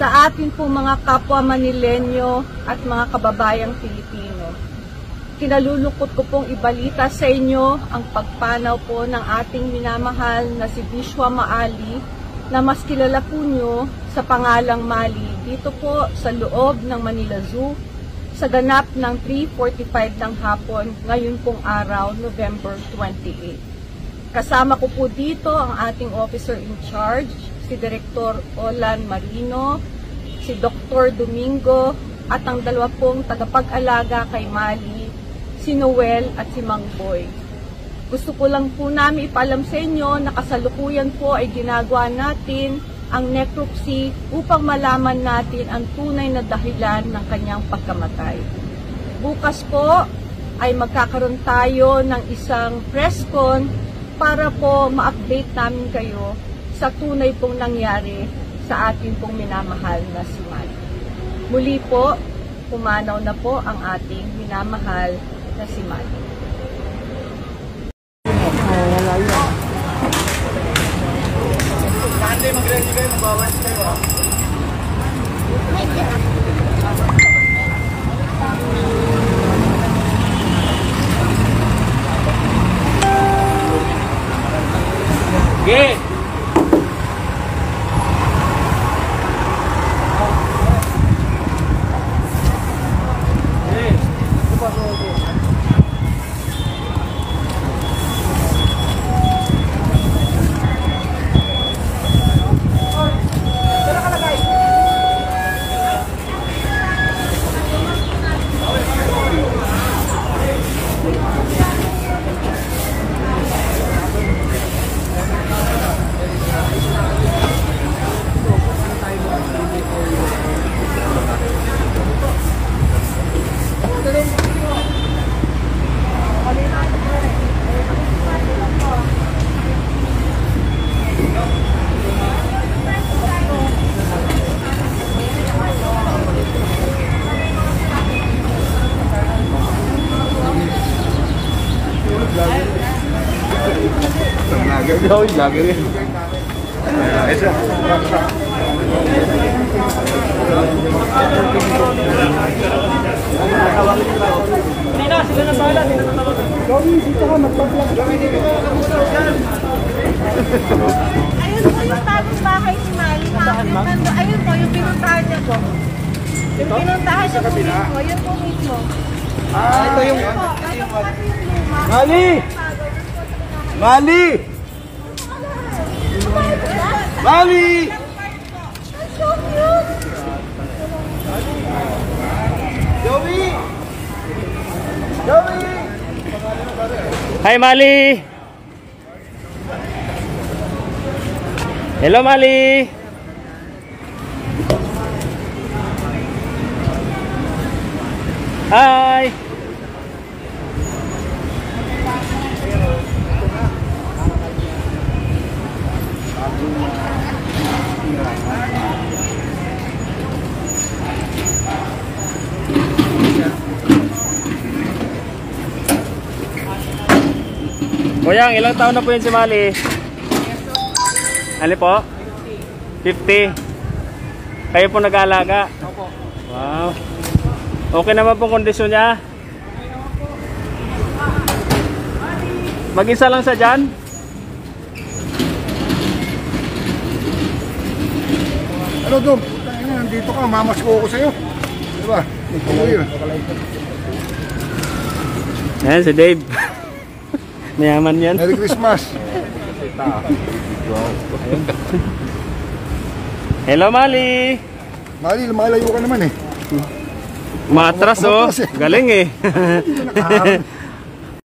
sa atin po mga kapwa Manilenyo at mga kababayang Pilipino. Kinalulungkot ko pong ibalita sa inyo ang pagpanaw po ng ating minamahal na si Bishwa Maali na mas kilala po nyo sa pangalang Mali dito po sa loob ng Manila Zoo sa ganap ng 3:45 ng hapon ngayon pong araw, November 28. Kasama ko po dito ang ating officer in charge, si Director Olan Marino, si Dr. Domingo, at ang dalawa pong tagapag-alaga kay Mali, si Noel at si Mang Boy. Gusto ko lang po namin ipaalam sa inyo na kasalukuyan po ay ginagawa natin ang necropsy upang malaman natin ang tunay na dahilan ng kanyang pagkamatay. Bukas po ay magkakaroon tayo ng isang press con para po ma-update namin kayo sa tunay pong nangyari sa ating pong minamahal na si Mali. Muli po, pumanaw na po ang ating minamahal na si Mali. Mag-ready kayo, magbawas kayo ha. Okay. Ikaw yung lagi rin. Isa. Nina, sila na pala. Gawin, sita ka, magpaplag. Ayun po yung bagong bahay ni Mali. Ayun po, yung pinuntahan niya po. Yung pinuntahan niya po mismo. Yun po mismo. Ito yung... Mali! Mali! Mali! Joey! Joey! Hi Mali! Hello Mali! Hi! Kuyang, ilang taon na po yun si Mali? Ano po? 50. Kayo po nag-aalaga? Opo. Wow. Okay naman po kondisyon niya? Mag-isa lang sa dyan? Ano Dom? Nandito ka, mamasko ko sa'yo. Diba? Ayan si Dave. Mayaman yan. Merry Christmas. Hello Mali. Mali, lumalayo ka naman eh. Matras oh. Galing eh.